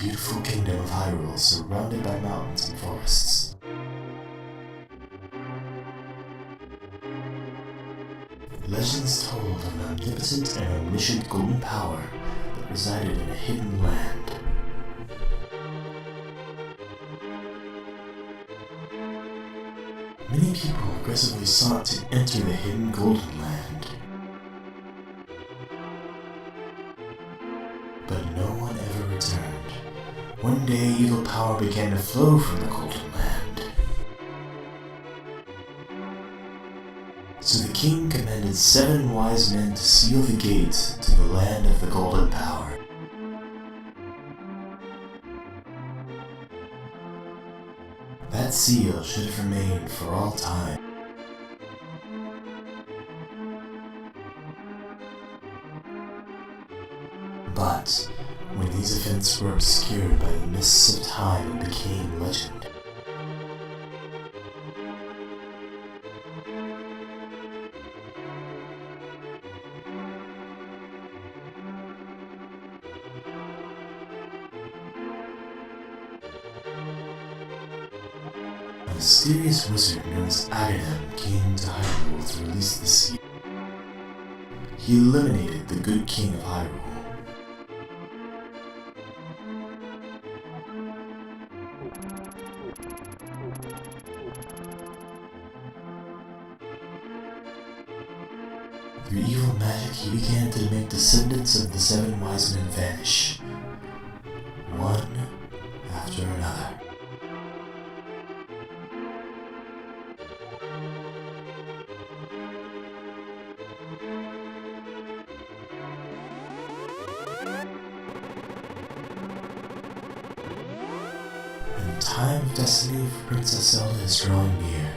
beautiful kingdom of Hyrule surrounded by mountains and forests. Legends told of an omnipotent and omniscient golden power that resided in a hidden land. Many people aggressively sought to enter the hidden golden land, but no one ever returned. One day, evil power began to flow from the golden land. So the king commanded 7 wise men to seal the gate to the land of the golden power. That seal should have remained for all time. But when these events were obscured by the mists of time and became legend, a mysterious wizard known as Aghanim came to Hyrule to release the seal. He eliminated the good king of Hyrule. Through evil magic, he began to make descendants of the 7 wise men vanish, one after another. And the time of destiny for Princess Zelda is drawing near.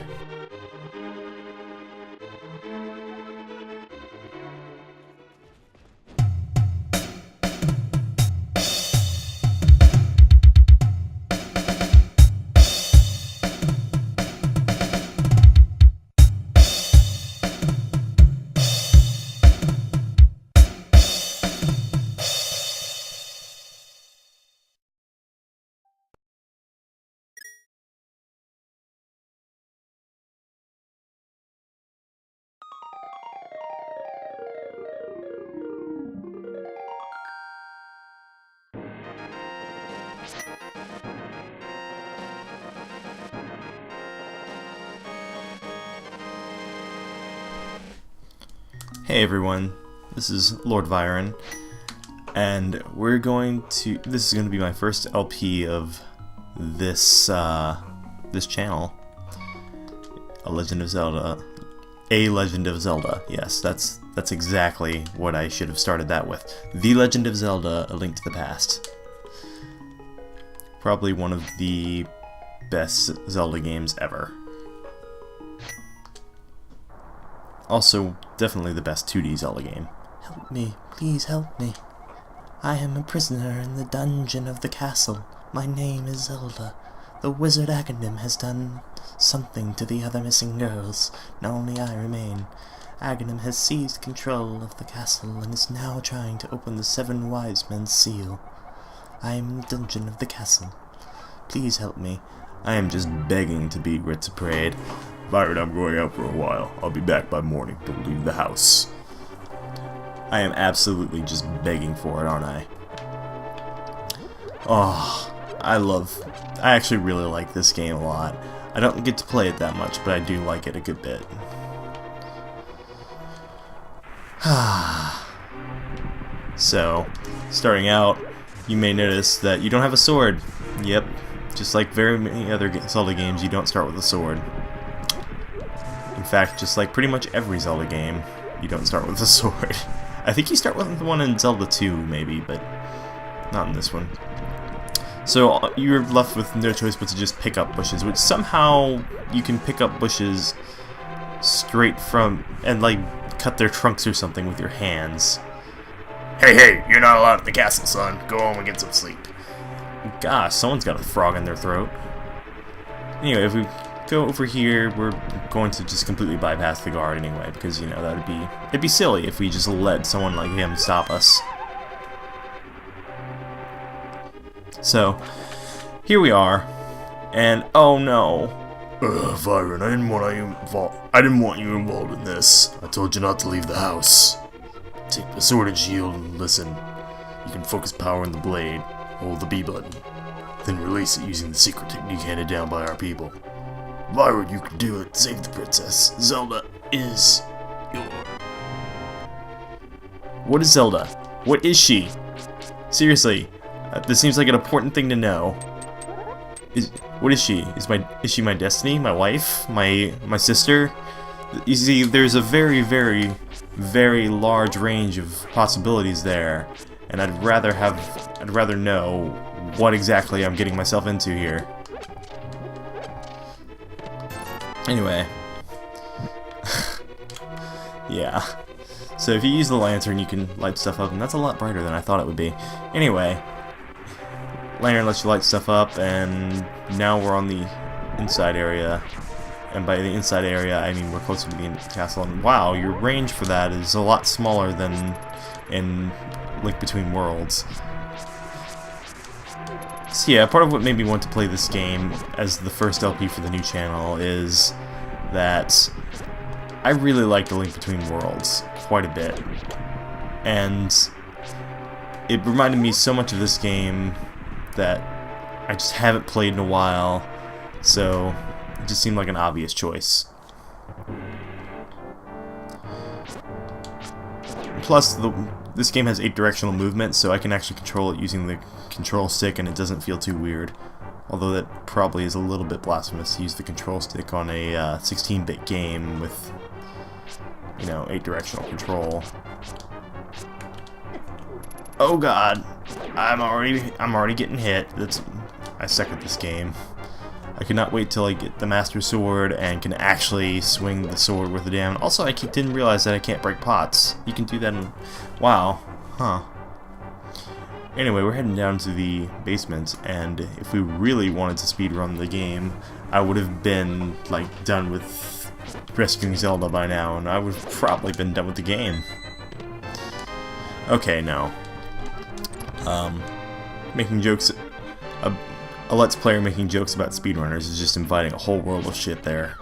Hey everyone, this is Lord Vyron, and this is going to be my first LP of this channel, A Legend of Zelda. Yes, that's exactly what I should have started that with. The Legend of Zelda: A Link to the Past. Probably one of the best Zelda games ever. Also, definitely the best 2D Zelda game. Help me, please help me. I am a prisoner in the dungeon of the castle. My name is Zelda. The wizard Aghanim has done something to the other missing girls. Now only I remain. Aghanim has seized control of the castle and is now trying to open the 7 wise men's seal. I am in the dungeon of the castle. Please help me. I am just begging to be Ritz Parade. Byron, I'm going out for a while. I'll be back by morning. Don't leave the house. I am absolutely just begging for it, aren't I? Oh, I actually really like this game a lot. I don't get to play it that much, but I do like it a good bit. So, starting out, you may notice that you don't have a sword. Yep, just like very many other Zelda games, you don't start with a sword. In fact, just like pretty much every Zelda game, you don't start with a sword. I think you start with the one in Zelda 2, maybe, but not in this one. So you're left with no choice but to just pick up bushes, which somehow you can pick up bushes straight from, and like cut their trunks or something with your hands. Hey, you're not allowed at the castle, son. Go home and get some sleep. Gosh, someone's got a frog in their throat. Anyway, if we go over here, we're going to just completely bypass the guard anyway, because, you know, it'd be silly if we just let someone like him stop us. So, here we are, and oh no. Viren, I didn't want you involved in this. I told you not to leave the house. Take the sword and shield and listen. You can focus power in the blade, hold the B button, then release it using the secret technique handed down by our people. Viren, you can do it. Save the princess. Zelda is your... What is Zelda? What is she? Seriously, this seems like an important thing to know. What is she? Is she my destiny? My wife? My sister? You see, there's a very, very, very large range of possibilities there, and I'd rather know what exactly I'm getting myself into here. Anyway. Yeah. So if you use the lantern, you can light stuff up, and that's a lot brighter than I thought it would be. Anyway, lantern lets you light stuff up, and now we're on the inside area. And by the inside area, I mean we're closer to the castle. And wow, your range for that is a lot smaller than in Link Between Worlds. So yeah, part of what made me want to play this game as the first LP for the new channel is that I really like the Link Between Worlds quite a bit. And it reminded me so much of this game that I just haven't played in a while, so it just seemed like an obvious choice. Plus, this game has 8-directional movement, so I can actually control it using the control stick, and it doesn't feel too weird. Although that probably is a little bit blasphemous to use the control stick on a 16-bit game with, you know, 8-directional control. Oh god, I'm already getting hit. I suck at this game. I cannot wait till I get the Master Sword and can actually swing the sword with it down. Also, I didn't realize that I can't break pots. You can do that in... Wow. Huh. Anyway, we're heading down to the basement, and if we really wanted to speedrun the game, I would have been, like, done with rescuing Zelda by now, and I would have probably been done with the game. Okay, no. Making jokes... A Let's Player making jokes about speedrunners is just inviting a whole world of shit there.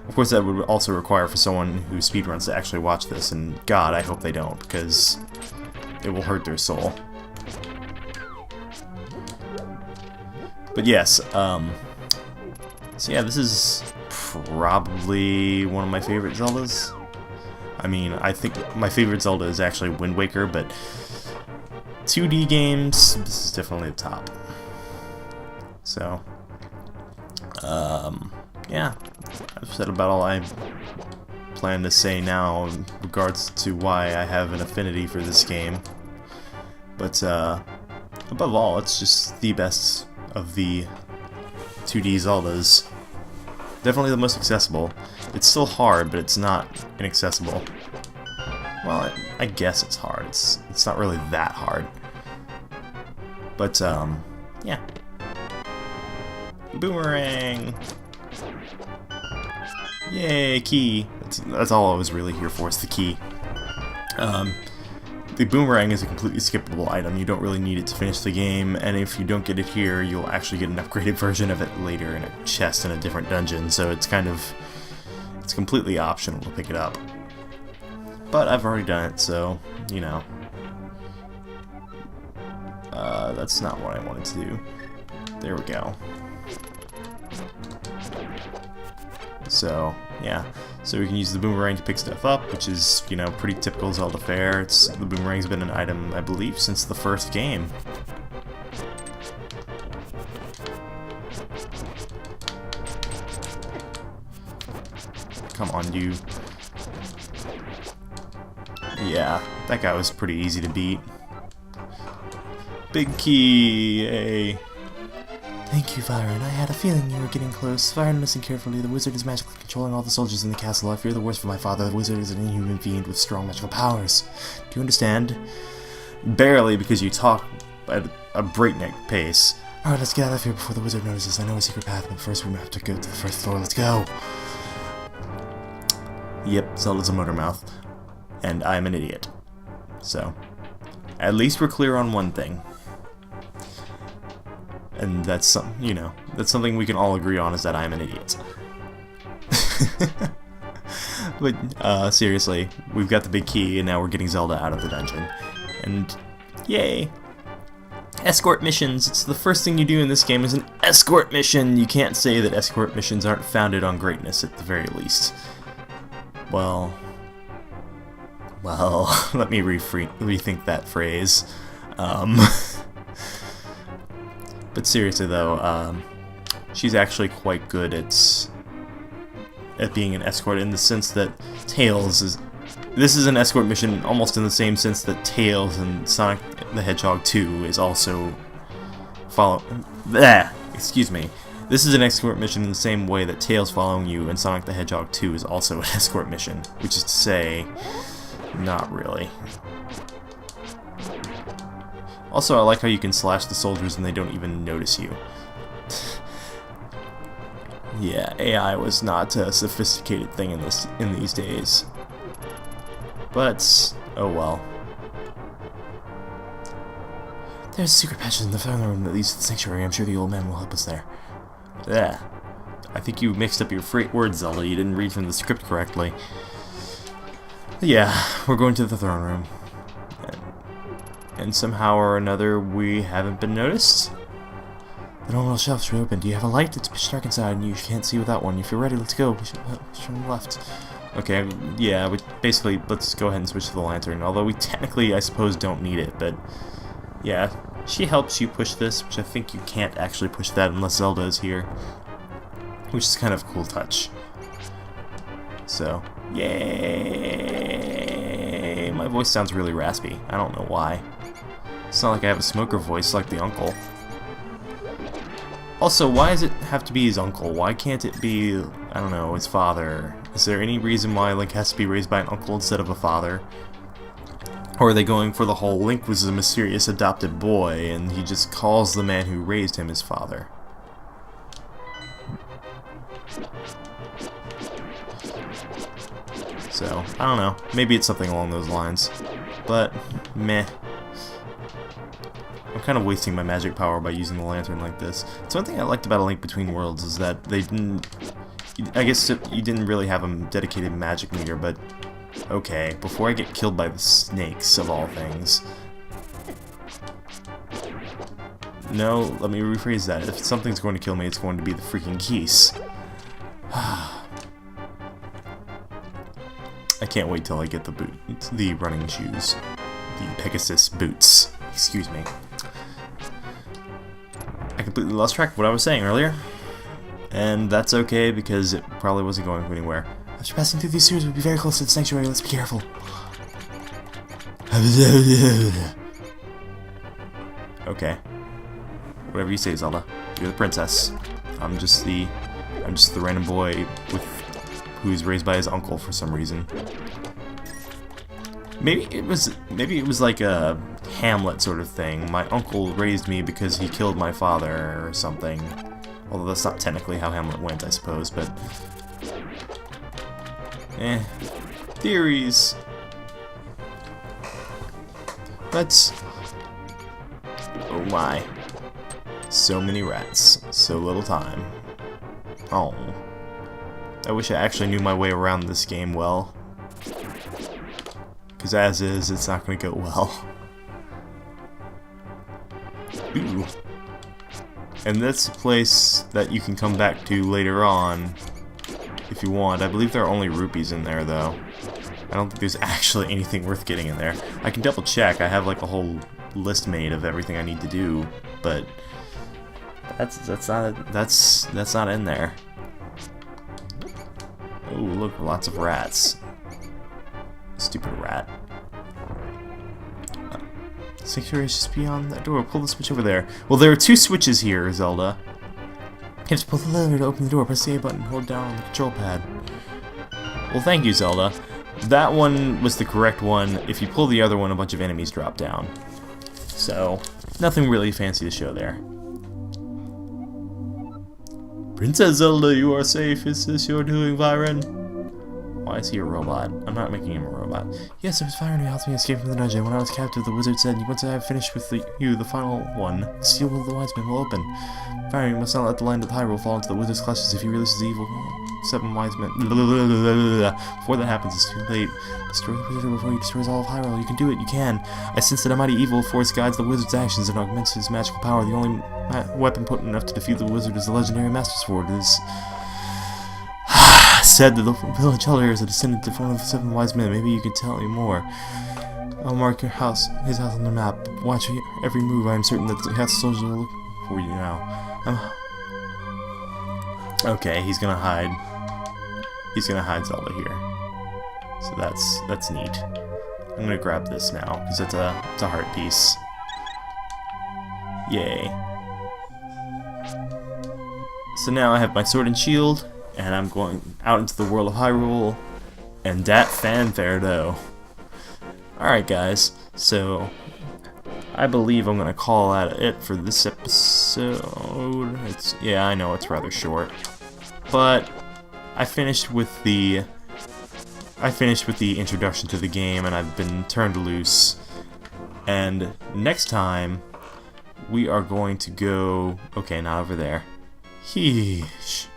Of course, that would also require for someone who speedruns to actually watch this, and God, I hope they don't, because it will hurt their soul. But yes, so yeah, this is probably one of my favorite Zeldas. I mean, I think my favorite Zelda is actually Wind Waker, but 2D games, this is definitely the top. So, yeah, I've said about all I plan to say now in regards to why I have an affinity for this game. But, above all, it's just the best of the 2D Zeldas. Definitely the most accessible. It's still hard, but it's not inaccessible. Well, I guess it's hard. It's not really that hard. But, yeah. Boomerang! Yay, key! That's all I was really here for, is the key. The boomerang is a completely skippable item. You don't really need it to finish the game, and if you don't get it here, you'll actually get an upgraded version of it later in a chest in a different dungeon, so it's completely optional to pick it up. But I've already done it, so, you know. That's not what I wanted to do. There we go. So, yeah. So we can use the boomerang to pick stuff up, which is, you know, pretty typical Zelda fare. The boomerang's been an item, I believe, since the first game. Come on, you. Yeah, that guy was pretty easy to beat. Big key, yay. Thank you, Viren. I had a feeling you were getting close. Viren, listen carefully. The wizard is magically controlling all the soldiers in the castle. I fear the worst for my father. The wizard is an inhuman fiend with strong magical powers. Do you understand? Barely, because you talk at a breakneck pace. Alright, let's get out of here before the wizard notices. I know a secret path, but first we have to go to the first floor. Let's go! Yep, Zelda's a motor mouth. And I'm an idiot. So, at least we're clear on one thing. And that's that's something we can all agree on, is that I'm an idiot. But seriously, we've got the big key, and now we're getting Zelda out of the dungeon. And yay! Escort missions. It's the first thing you do in this game is an escort mission. You can't say that escort missions aren't founded on greatness at the very least. Well, let me rethink that phrase. But seriously though, she's actually quite good at being an escort, in the sense that this is an escort mission almost in the same sense that Tails in Sonic the Hedgehog 2 is also excuse me. This is an escort mission in the same way that Tails following you in Sonic the Hedgehog 2 is also an escort mission, which is to say, not really. Also, I like how you can slash the soldiers and they don't even notice you. Yeah, AI was not a sophisticated thing in these days. But, oh well. There's a secret passage in the throne room that leads to the sanctuary. I'm sure the old man will help us there. Yeah. I think you mixed up your words, Zelda. You didn't read from the script correctly. Yeah, we're going to the throne room. And somehow or another, we haven't been noticed. The normal shelves are open. Do you have a light? It's pitch dark inside and you can't see without one. If you're ready, let's go. We should turn left. Okay, yeah, basically, let's go ahead and switch to the lantern. Although we technically, I suppose, don't need it, but yeah, she helps you push this, which I think you can't actually push that unless Zelda is here, which is kind of a cool touch. So, yay! My voice sounds really raspy. I don't know why. It's not like I have a smoker voice like the uncle. Also, why does it have to be his uncle? Why can't it be, I don't know, his father? Is there any reason why Link has to be raised by an uncle instead of a father? Or are they going for the whole Link was a mysterious adopted boy and he just calls the man who raised him his father? So, I don't know. Maybe it's something along those lines. But, meh. I'm kind of wasting my magic power by using the lantern like this. So one thing I liked about A Link Between Worlds is that they didn't... I guess you didn't really have a dedicated magic meter, but... Okay, before I get killed by the snakes, of all things... No, let me rephrase that. If something's going to kill me, it's going to be the freaking geese. I can't wait till I get the running shoes. The Pegasus boots. Excuse me. I completely lost track of what I was saying earlier. And that's okay, because it probably wasn't going anywhere. After passing through these sewers, we'll be very close to the sanctuary. Let's be careful. Okay. Whatever you say, Zelda. You're the princess. I'm just the random boy who's raised by his uncle for some reason. Maybe it was like a Hamlet sort of thing. My uncle raised me because he killed my father or something. Although that's not technically how Hamlet went, I suppose, but... Theories. But... Oh my. So many rats. So little time. Oh. I wish I actually knew my way around this game well. Because as is, it's not going to go well. Ooh. And that's a place that you can come back to later on, if you want. I believe there are only rupees in there, though. I don't think there's actually anything worth getting in there. I can double check. I have like a whole list made of everything I need to do, but that's not in there. Oh, look, lots of rats. Stupid rat. Sanctuary is just beyond that door. Pull the switch over there. Well, there are two switches here, Zelda. You have to pull the lever to open the door. Press the A button. Hold down on the control pad. Well, thank you, Zelda. That one was the correct one. If you pull the other one, a bunch of enemies drop down. So, nothing really fancy to show there. Princess Zelda, you are safe. Is this your doing, Byron? Why is he a robot? I'm not making him a robot. Yes, it was Fire who helped me escape from the dungeon. When I was captive, the wizard said, once I have finished with you, the final one, the seal of the wise men will open. Fire, you must not let the land of Hyrule fall into the wizard's clutches if he releases the evil 7 wise men. Before that happens, it's too late. Destroy the wizard before he destroys all of Hyrule. You can do it, you can. I sense that a mighty evil force guides the wizard's actions and augments his magical power. The only weapon potent enough to defeat the wizard is the legendary Master Sword. It is said that the village elder is a descendant of one of the 7 wise men. Maybe you can tell me more. I'll mark his house on the map. Watch every move. I am certain that the castle soldiers will look for you now. Okay, he's gonna hide. He's gonna hide Zelda here. So that's neat. I'm gonna grab this now because it's a heart piece. Yay! So now I have my sword and shield, and I'm going out into the world of Hyrule, and that fanfare though. Alright guys, so I believe I'm gonna call that it for this episode. Yeah, I know it's rather short, but I finished with the introduction to the game, and I've been turned loose. And next time we are going to go. Okay, not over there. Heesh.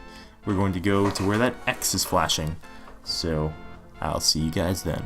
We're going to go to where that X is flashing. So I'll see you guys then.